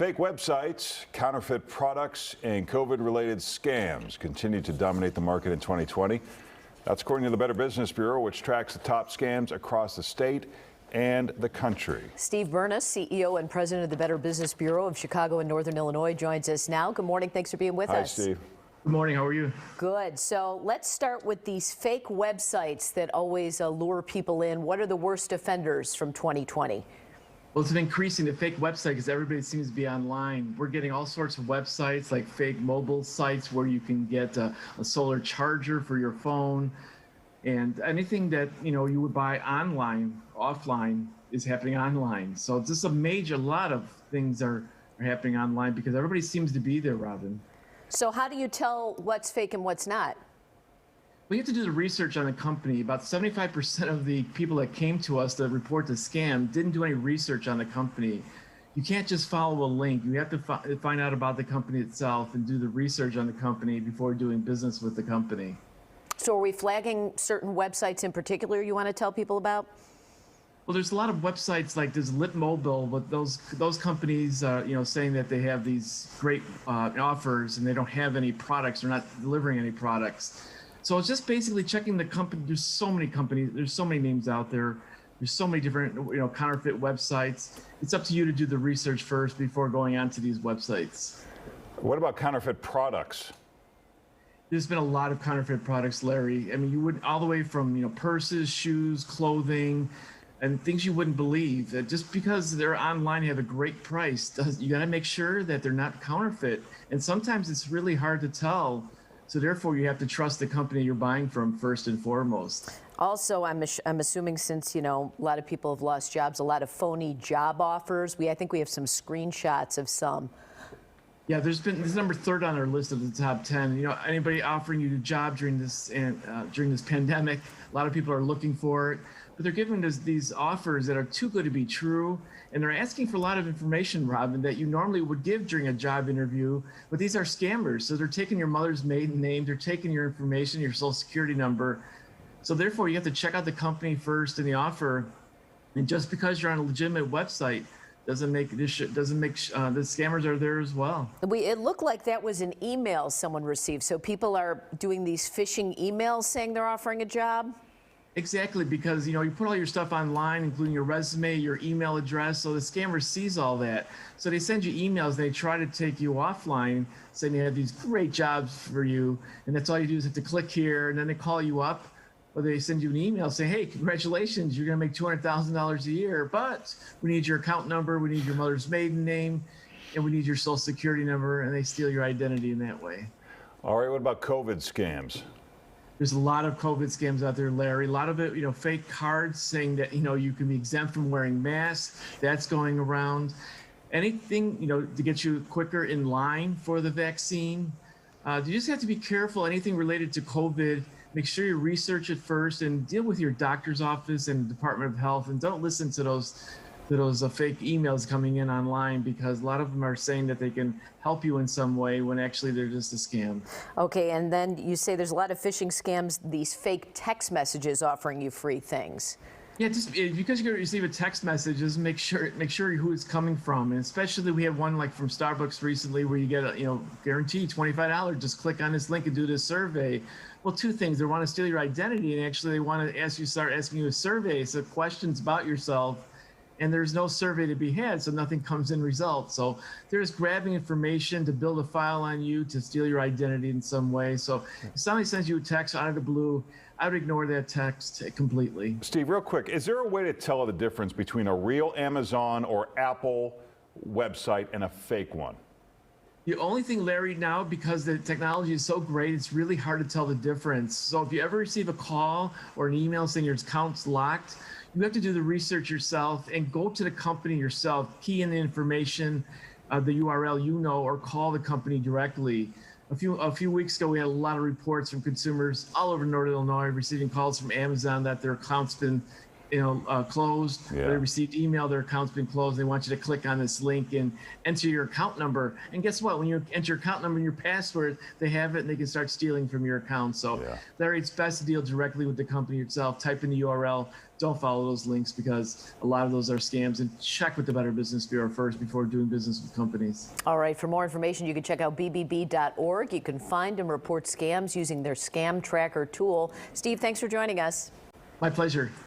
Fake websites, counterfeit products, and COVID-related scams continue to dominate the market in 2020. That's according to the Better Business Bureau, which tracks the top scams across the state and the country. Steve Burness, CEO and president of the Better Business Bureau of Chicago and Northern Illinois, joins us now. Good morning. Thanks for being with us. Hi, Steve. Good morning. How are you? Good. So let's start with these fake websites that always lure people in. What are the worst offenders from 2020? Well, it's been increasing the fake website because everybody seems to be online. We're getting all sorts of websites like fake mobile sites where you can get a solar charger for your phone, and anything that you would buy online, offline is happening online. So it's just a lot of things are happening online because everybody seems to be there, Robin. So how do you tell what's fake and what's not? We have to do the research on the company. About 75% of the people that came to us to report the scam didn't do any research on the company. You can't just follow a link. You have to find out about the company itself and do the research on the company before doing business with the company. So are we flagging certain websites in particular you want to tell people about? Well, there's a lot of websites like there's Lit Mobile, but those companies, saying that they have these great offers and they don't have any products. They're not delivering any products. So it's just basically checking the company. There's so many companies. There's so many names out there. There's so many different, counterfeit websites. It's up to you to do the research first before going onto these websites. What about counterfeit products? There's been a lot of counterfeit products, Larry. I mean, you would all the way from purses, shoes, clothing, and things you wouldn't believe. That just because they're online, have a great price, you got to make sure that they're not counterfeit. And sometimes it's really hard to tell. So therefore, you have to trust the company you're buying from first and foremost. Also, I'm assuming since, a lot of people have lost jobs, a lot of phony job offers. I think we have some screenshots of some. Yeah, this is number third on our list of the top 10. Anybody offering you a job during this pandemic, a lot of people are looking for it, but they're giving us these offers that are too good to be true. And they're asking for a lot of information, Robin, that you normally would give during a job interview, but these are scammers. So they're taking your mother's maiden name, they're taking your information, your social security number. So therefore, you have to check out the company first and the offer. And just because you're on a legitimate website doesn't make the scammers are there as well. It looked like that was an email someone received. So people are doing these phishing emails saying they're offering a job? Exactly, because you put all your stuff online, including your resume, your email address, so the scammer sees all that. So they send you emails, they try to take you offline, saying they have these great jobs for you, and that's all you do is have to click here, and then they call you up, or they send you an email saying, hey, congratulations, you're gonna make $200,000 a year, but we need your account number, we need your mother's maiden name, and we need your social security number, and they steal your identity in that way. All right, what about COVID scams? There's a lot of COVID scams out there, Larry. A lot of it, fake cards saying that, you can be exempt from wearing masks. That's going around. Anything, to get you quicker in line for the vaccine. You just have to be careful. Anything related to COVID, make sure you research it first and deal with your doctor's office and Department of Health, and don't listen to those fake emails coming in online, because a lot of them are saying that they can help you in some way when actually they're just a scam. Okay, and then you say there's a lot of phishing scams, these fake text messages offering you free things. Yeah, just because you receive a text message, just make sure who it's coming from, and especially we had one like from Starbucks recently where you get a guaranteed $25. Just click on this link and do this survey. Well, two things: they want to steal your identity, and actually they want to start asking you a survey, so questions about yourself. And there's no survey to be had, so nothing comes in results. So they're just grabbing information to build a file on you to steal your identity in some way. So if somebody sends you a text out of the blue, I would ignore that text completely. Steve, real quick, is there a way to tell the difference between a real Amazon or Apple website and a fake one? The only thing, Larry, now, because the technology is so great, it's really hard to tell the difference. So if you ever receive a call or an email saying your account's locked, you have to do the research yourself and go to the company yourself, key in the information, the URL or call the company directly. A few weeks ago, we had a lot of reports from consumers all over Northern Illinois receiving calls from Amazon that their account's been closed. Yeah. They received email, their account's been closed. They want you to click on this link and enter your account number. And guess what? When you enter your account number and your password, they have it and they can start stealing from your account. So, Yeah. Larry, it's best to deal directly with the company itself. Type in the URL. Don't follow those links because a lot of those are scams. And check with the Better Business Bureau first before doing business with companies. All right, for more information, you can check out bbb.org. You can find and report scams using their scam tracker tool. Steve, thanks for joining us. My pleasure.